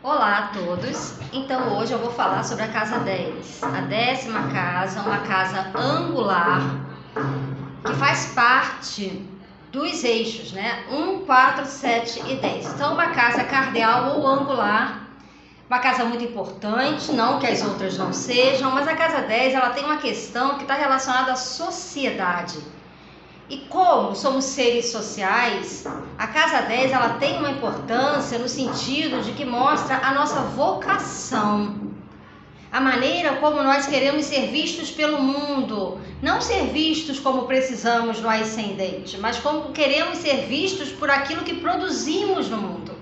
Olá a todos! Então hoje eu vou falar sobre a casa 10, a 10ª casa, uma casa angular que faz parte dos eixos, né? 1, 4, 7 e 10. Então uma casa cardeal ou angular, uma casa muito importante, não que as outras não sejam, mas a casa 10 ela tem uma questão que está relacionada à sociedade. E como somos seres sociais, a casa 10 ela tem uma importância no sentido de que mostra a nossa vocação, a maneira como nós queremos ser vistos pelo mundo, não ser vistos como precisamos no ascendente, mas como queremos ser vistos por aquilo que produzimos no mundo,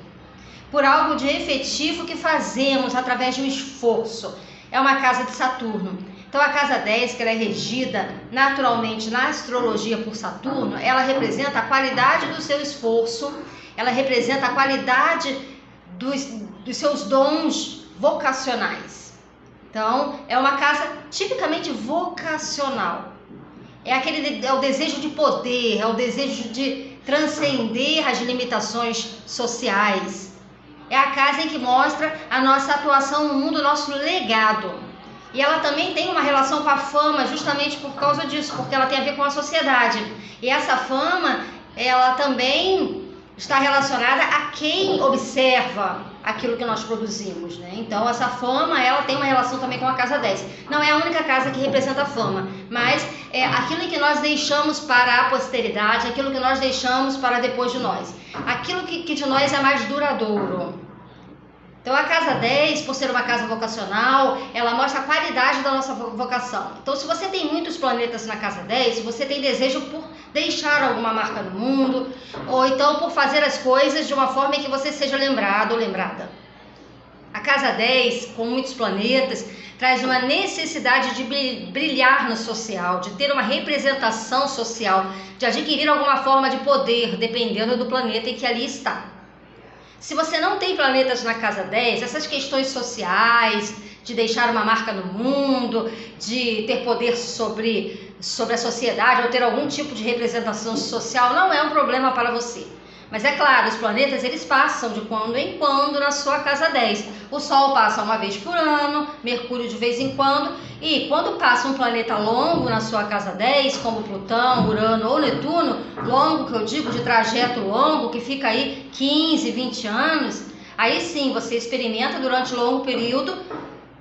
por algo de efetivo que fazemos através de um esforço. É uma casa de Saturno. Então a casa 10, que ela é regida naturalmente na astrologia por Saturno, ela representa a qualidade do seu esforço, ela representa a qualidade dos seus dons vocacionais. Então é uma casa tipicamente vocacional. É o desejo de poder, é o desejo de transcender as limitações sociais. É a casa em que mostra a nossa atuação no mundo, o nosso legado. E ela também tem uma relação com a fama justamente por causa disso, porque ela tem a ver com a sociedade. E essa fama, ela também está relacionada a quem observa aquilo que nós produzimos, né? Então essa fama, ela tem uma relação também com a casa 10. Não é a única casa que representa a fama, mas é aquilo que nós deixamos para a posteridade, aquilo que nós deixamos para depois de nós. Aquilo que de nós é mais duradouro. Então a casa 10, por ser uma casa vocacional, ela mostra a qualidade da nossa vocação. Então se você tem muitos planetas na casa 10, se você tem desejo por deixar alguma marca no mundo, ou então por fazer as coisas de uma forma em que você seja lembrado ou lembrada. A casa 10, com muitos planetas, traz uma necessidade de brilhar no social, de ter uma representação social, de adquirir alguma forma de poder, dependendo do planeta em que ali está. Se você não tem planetas na casa 10, essas questões sociais, de deixar uma marca no mundo, de ter poder sobre a sociedade ou ter algum tipo de representação social, não é um problema para você. Mas é claro, os planetas eles passam de quando em quando na sua casa 10. O Sol passa uma vez por ano, Mercúrio de vez em quando, e quando passa um planeta longo na sua casa 10, como Plutão, Urano ou Netuno, longo que eu digo de trajeto longo, que fica aí 15, 20 anos, aí sim você experimenta durante um longo período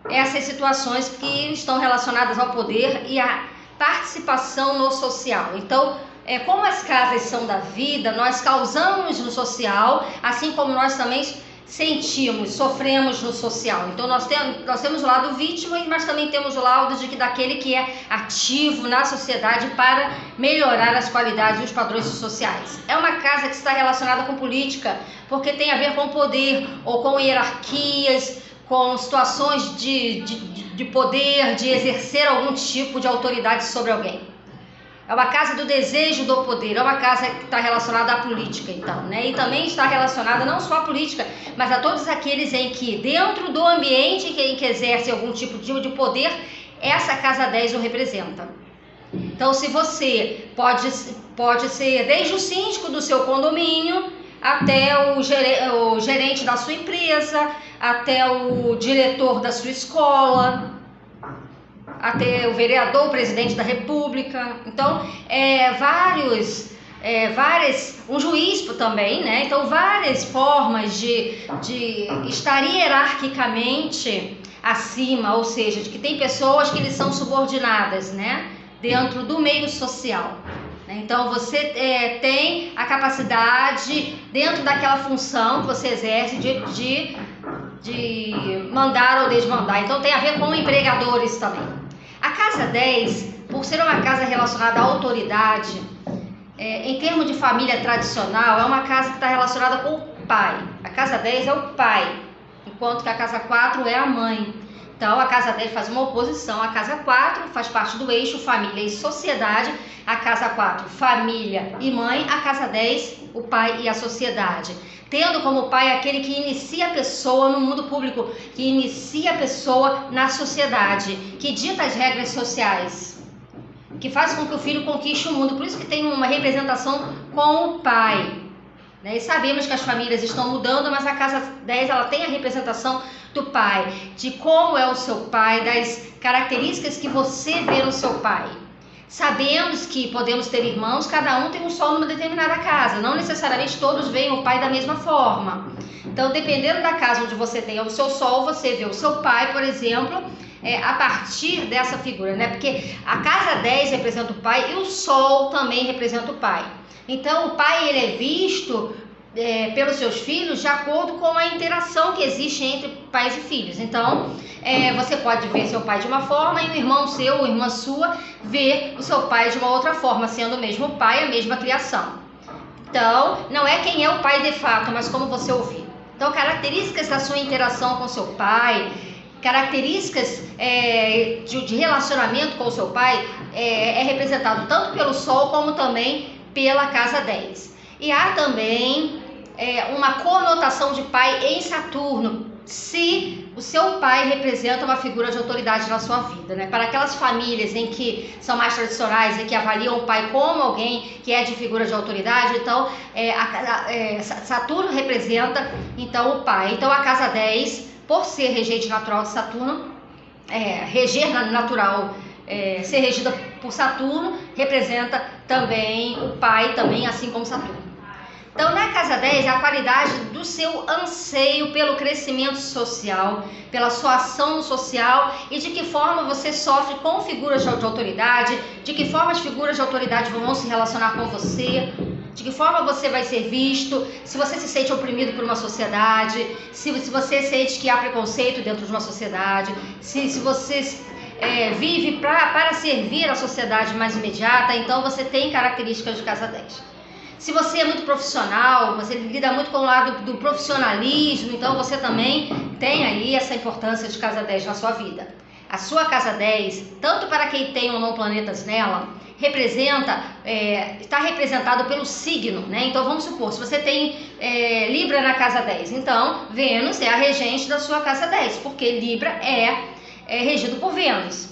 essas situações que estão relacionadas ao poder e à participação no social. Então, como as casas são da vida, nós causamos no social, assim como nós também sentimos, sofremos no social. Então nós temos o lado vítima, mas também temos o lado daquele que é ativo na sociedade para melhorar as qualidades e os padrões sociais. É uma casa que está relacionada com política, porque tem a ver com poder ou com hierarquias, com situações de poder, de exercer algum tipo de autoridade sobre alguém. É uma casa do desejo do poder, é uma casa que está relacionada à política, então, né? E também está relacionada não só à política, mas a todos aqueles em que, dentro do ambiente em que exerce algum tipo de poder, essa casa 10 o representa. Então, se você pode ser desde o síndico do seu condomínio, até o gerente da sua empresa, até o diretor da sua escola, até o vereador, o presidente da república. Então, um juiz também, né? Então, várias formas de estar hierarquicamente acima, ou seja, de que tem pessoas que lhes são subordinadas, né? Dentro do meio social. Então, você tem a capacidade, dentro daquela função que você exerce, de mandar ou desmandar. Então, tem a ver com empregadores também. A casa 10, por ser uma casa relacionada à autoridade, em termos de família tradicional, é uma casa que está relacionada com o pai. A casa 10 é o pai, enquanto que a casa 4 é a mãe. Então, a casa 10 faz uma oposição à casa 4, faz parte do eixo família e sociedade. A casa 4, família e mãe. A casa 10, o pai e a sociedade. Tendo como pai aquele que inicia a pessoa no mundo público, que inicia a pessoa na sociedade, que dita as regras sociais, que faz com que o filho conquiste o mundo. Por isso que tem uma representação com o pai. né? E sabemos que as famílias estão mudando, mas a casa 10 ela tem a representação do pai, de como é o seu pai, das características que você vê no seu pai. Sabemos que podemos ter irmãos, cada um tem um sol numa determinada casa, não necessariamente todos veem o pai da mesma forma. Então, dependendo da casa onde você tem o seu sol, você vê o seu pai, por exemplo, a partir dessa figura, né? Porque a casa 10 representa o pai e o sol também representa o pai. Então, o pai ele é visto pelos seus filhos de acordo com a interação que existe entre pais e filhos. Então, você pode ver seu pai de uma forma e o irmão seu ou irmã sua vê o seu pai de uma outra forma, sendo o mesmo pai, a mesma criação. Então, não é quem é o pai de fato, mas como você ouvir. Então, características da sua interação com seu pai, características de relacionamento com o seu pai é representado tanto pelo sol como também pela casa 10. E há também uma conotação de pai em Saturno, se o seu pai representa uma figura de autoridade na sua vida, né? Para aquelas famílias em que são mais tradicionais e que avaliam o pai como alguém que é de figura de autoridade, então Saturno representa então o pai. Então a casa 10, por ser regente natural de Saturno, reger natural, ser regida por Saturno, representa também o pai, também assim como Saturno. Então, na casa 10, a qualidade do seu anseio pelo crescimento social, pela sua ação social e de que forma você sofre com figuras de autoridade, de que forma as figuras de autoridade vão se relacionar com você, de que forma você vai ser visto, se você se sente oprimido por uma sociedade, se você sente que há preconceito dentro de uma sociedade, se você vive para servir a sociedade mais imediata, então você tem características de casa 10. Se você é muito profissional, você lida muito com o lado do profissionalismo, então você também tem aí essa importância de casa 10 na sua vida. A sua casa 10, tanto para quem tem ou não planetas nela, está representado pelo signo, né? Então vamos supor, se você tem Libra na casa 10, então Vênus é a regente da sua casa 10, porque Libra é regido por Vênus.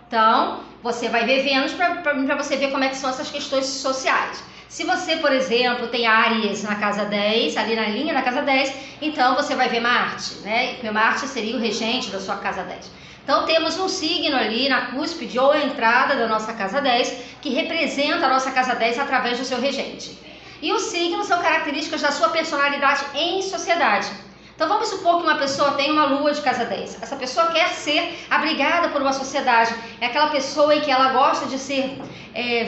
Então você vai ver Vênus para você ver como é que são essas questões sociais. Se você, por exemplo, tem Áries na casa 10, ali na linha da casa 10, então você vai ver Marte, né? Porque Marte seria o regente da sua casa 10. Então temos um signo ali na cúspide ou entrada da nossa casa 10 que representa a nossa casa 10 através do seu regente. E os signos são características da sua personalidade em sociedade. Então vamos supor que uma pessoa tem uma lua de casa 10. Essa pessoa quer ser abrigada por uma sociedade. É aquela pessoa em que ela gosta de ser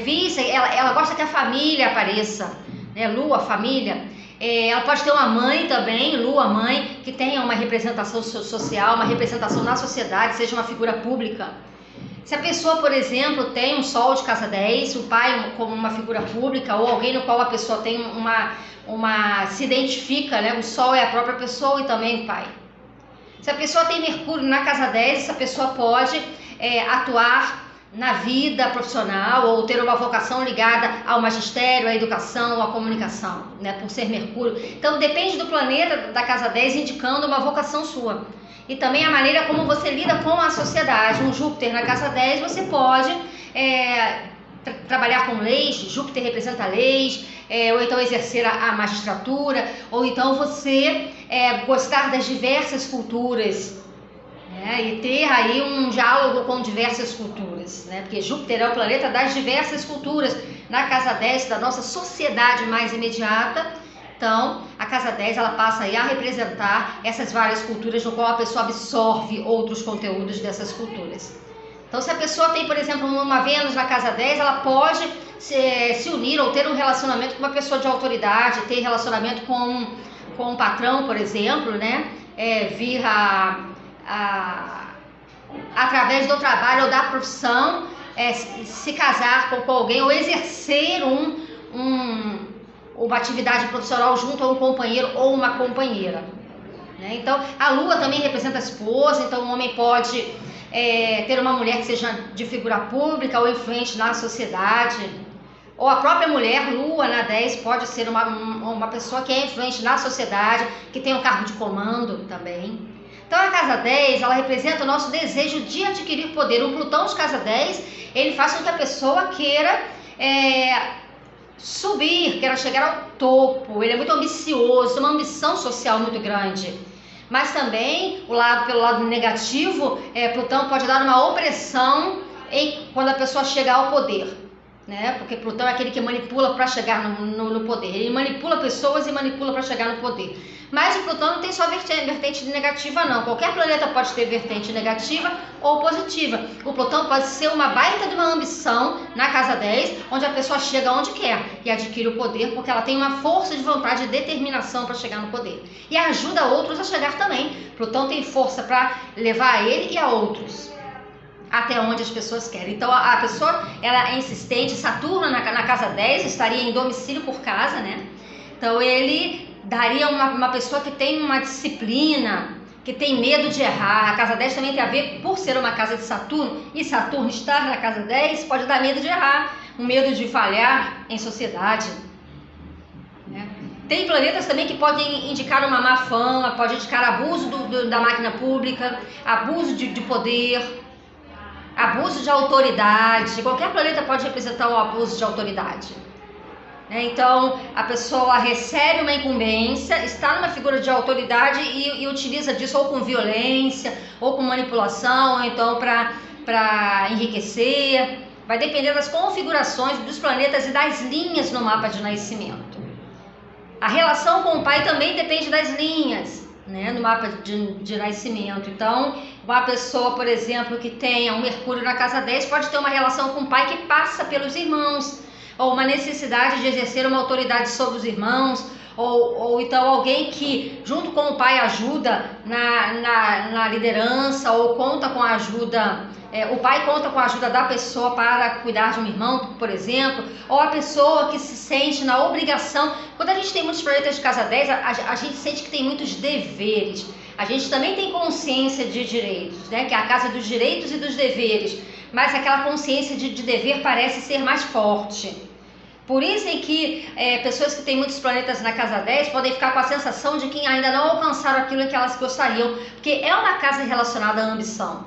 vista, ela gosta que a família apareça, né? Lua, família. Ela pode ter uma mãe também, lua, mãe, que tenha uma representação social, uma representação na sociedade, seja uma figura pública. Se a pessoa, por exemplo, tem um sol de casa 10, o pai como uma figura pública ou alguém no qual a pessoa tem se identifica, né? O sol é a própria pessoa e também o pai. Se a pessoa tem Mercúrio na casa 10, essa pessoa pode atuar na vida profissional ou ter uma vocação ligada ao magistério, à educação, à comunicação, né? Por ser Mercúrio. Então depende do planeta da casa 10 indicando uma vocação sua. E também a maneira como você lida com a sociedade. Um Júpiter na casa 10, você pode trabalhar com leis, Júpiter representa leis, ou então exercer a magistratura, ou então você gostar das diversas culturas, né? E ter aí um diálogo com diversas culturas, né? Porque Júpiter é o planeta das diversas culturas, na casa 10 da nossa sociedade mais imediata. Então, a casa 10 ela passa aí a representar essas várias culturas no qual a pessoa absorve outros conteúdos dessas culturas. Então, se a pessoa tem, por exemplo, uma Vênus na casa 10, ela pode se unir ou ter um relacionamento com uma pessoa de autoridade, ter relacionamento com um patrão, por exemplo, né? Vir através do trabalho ou da profissão, se casar com alguém ou exercer uma atividade profissional junto a um companheiro ou uma companheira, né? Então, a lua também representa a esposa, então o homem pode ter uma mulher que seja de figura pública ou influente na sociedade, ou a própria mulher, lua na 10, pode ser uma pessoa que é influente na sociedade, que tem um cargo de comando também. Então a casa 10, ela representa o nosso desejo de adquirir poder. O Plutão de casa 10, ele faz com que a pessoa queira subir, quer chegar ao topo, ele é muito ambicioso, tem uma ambição social muito grande. Mas também, pelo lado negativo, Plutão pode dar uma opressão quando a pessoa chegar ao poder. Né? Porque Plutão é aquele que manipula para chegar no poder. Ele manipula pessoas e manipula para chegar no poder. Mas o Plutão não tem só vertente negativa, não. Qualquer planeta pode ter vertente negativa ou positiva. O Plutão pode ser uma baita de uma ambição na casa 10, onde a pessoa chega onde quer e adquire o poder, porque ela tem uma força de vontade e determinação para chegar no poder. E ajuda outros a chegar também. Plutão tem força para levar a ele e a outros até onde as pessoas querem. Então a pessoa, ela é insistente. Saturno na casa 10 estaria em domicílio por casa, né? Então ele daria uma pessoa que tem uma disciplina, que tem medo de errar. A casa 10 também tem a ver, por ser uma casa de Saturno, e Saturno estar na casa 10 pode dar medo de errar, um medo de falhar em sociedade, né? Tem planetas também que podem indicar uma má fama, pode indicar abuso da máquina pública, abuso de poder, abuso de autoridade. Qualquer planeta pode representar um abuso de autoridade. Então, a pessoa recebe uma incumbência, está numa figura de autoridade e utiliza disso ou com violência, ou com manipulação, ou então para enriquecer. Vai depender das configurações dos planetas e das linhas no mapa de nascimento. A relação com o pai também depende das linhas, né, no mapa de nascimento. Então, uma pessoa, por exemplo, que tenha um Mercúrio na casa 10 pode ter uma relação com o pai que passa pelos irmãos, ou uma necessidade de exercer uma autoridade sobre os irmãos, ou então alguém que junto com o pai ajuda na liderança, ou conta com a ajuda, o pai conta com a ajuda da pessoa para cuidar de um irmão, por exemplo, ou a pessoa que se sente na obrigação. Quando a gente tem muitos planetas de casa 10, a gente sente que tem muitos deveres. A gente também tem consciência de direitos, né? Que é a casa dos direitos e dos deveres, mas aquela consciência de dever parece ser mais forte. Por isso é que pessoas que têm muitos planetas na casa 10 podem ficar com a sensação de que ainda não alcançaram aquilo que elas gostariam, porque é uma casa relacionada à ambição,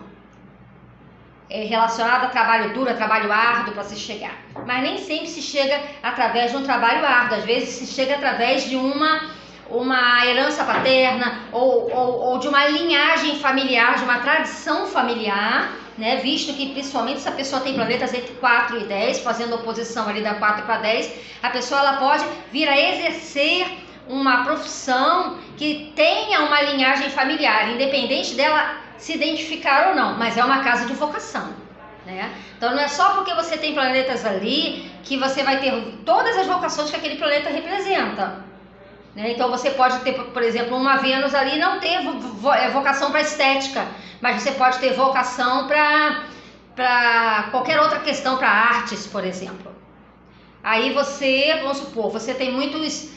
relacionada a trabalho duro, a trabalho árduo para se chegar. Mas nem sempre se chega através de um trabalho árduo, às vezes se chega através de uma herança paterna ou de uma linhagem familiar, de uma tradição familiar, né? Visto que principalmente se a pessoa tem planetas entre 4 e 10, fazendo oposição ali da 4 para 10, a pessoa ela pode vir a exercer uma profissão que tenha uma linhagem familiar, independente dela se identificar ou não, mas é uma casa de vocação, né? Então não é só porque você tem planetas ali que você vai ter todas as vocações que aquele planeta representa. Então você pode ter, por exemplo, uma Vênus ali e não ter vocação para estética, mas você pode ter vocação para qualquer outra questão, para artes, por exemplo. Aí você, vamos supor, você tem muitos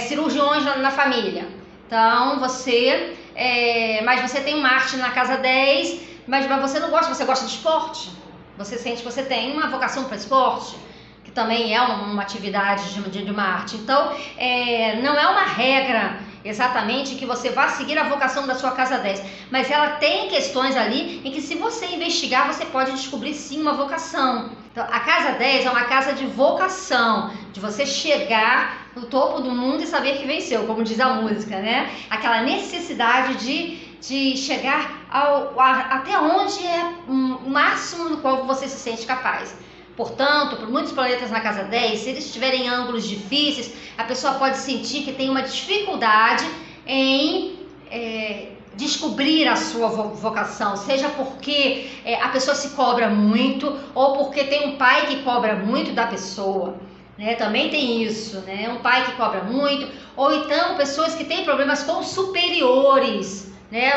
cirurgiões na família, então mas você tem uma arte na casa 10, mas você não gosta, você gosta de esporte, você sente que você tem uma vocação para esporte, que também é uma atividade de uma arte. Então, não é uma regra exatamente que você vá seguir a vocação da sua casa 10, mas ela tem questões ali em que, se você investigar, você pode descobrir sim uma vocação. Então, a casa 10 é uma casa de vocação, de você chegar no topo do mundo e saber que venceu, como diz a música, né? Aquela necessidade de chegar até onde é o máximo do qual você se sente capaz. Portanto, por muitos planetas na casa 10, se eles estiverem em ângulos difíceis, a pessoa pode sentir que tem uma dificuldade em descobrir a sua vocação, seja porque a pessoa se cobra muito, ou porque tem um pai que cobra muito da pessoa, né? Também tem isso, né? Um pai que cobra muito, ou então pessoas que têm problemas com superiores, né?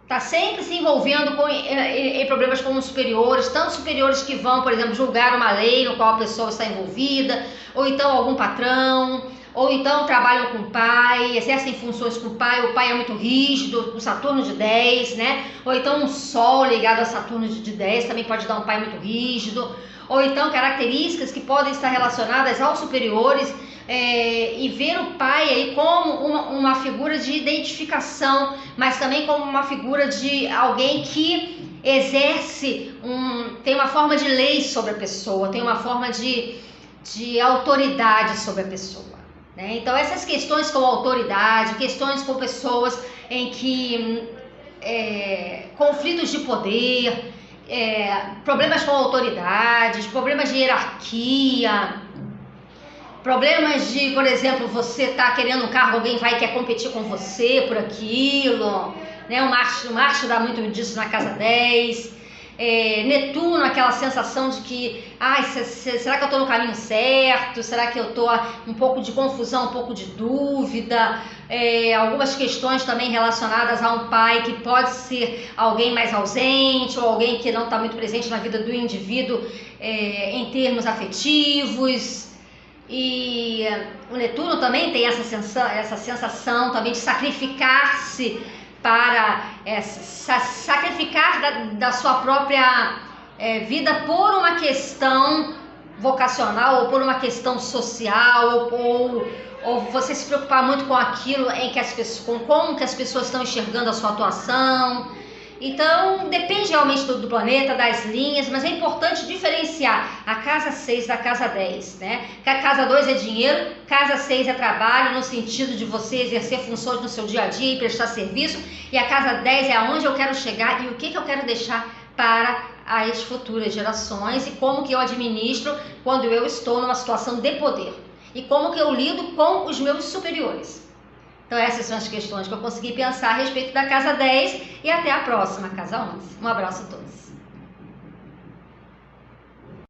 Está sempre se envolvendo em problemas com os superiores, tanto superiores que vão, por exemplo, julgar uma lei no qual a pessoa está envolvida, ou então algum patrão, ou então trabalham com o pai, exercem funções com o pai é muito rígido, o Saturno de 10, né? Ou então um Sol ligado a Saturno de 10 também pode dar um pai muito rígido, ou então características que podem estar relacionadas aos superiores, e ver o pai aí como uma figura de identificação, mas também como uma figura de alguém que exerce tem uma forma de lei sobre a pessoa, tem uma forma de autoridade sobre a pessoa, né? Então essas questões com autoridade, questões com pessoas em que conflitos de poder, problemas com autoridades, problemas de hierarquia, problemas de, por exemplo, você tá querendo um cargo, alguém vai e quer competir com você por aquilo, né? O Marte dá muito disso na casa 10. Netuno, aquela sensação de que, será que eu estou no caminho certo? Será que eu estou um pouco de confusão, um pouco de dúvida? Algumas questões também relacionadas a um pai que pode ser alguém mais ausente ou alguém que não está muito presente na vida do indivíduo em termos afetivos. E o Netuno também tem essa sensação também de sacrificar-se para sacrificar da sua própria vida por uma questão vocacional ou por uma questão social ou você se preocupar muito com aquilo com como que as pessoas estão enxergando a sua atuação. Então depende realmente do planeta, das linhas, mas é importante diferenciar a casa 6 da casa 10, né? Que a casa 2 é dinheiro, casa 6 é trabalho, no sentido de você exercer funções no seu dia a dia e prestar serviço, e a casa 10 é aonde eu quero chegar e o que eu quero deixar para as futuras gerações e como que eu administro quando eu estou numa situação de poder e como que eu lido com os meus superiores. Então essas são as questões que eu consegui pensar a respeito da casa 10 e até a próxima, casa 11. Um abraço a todos.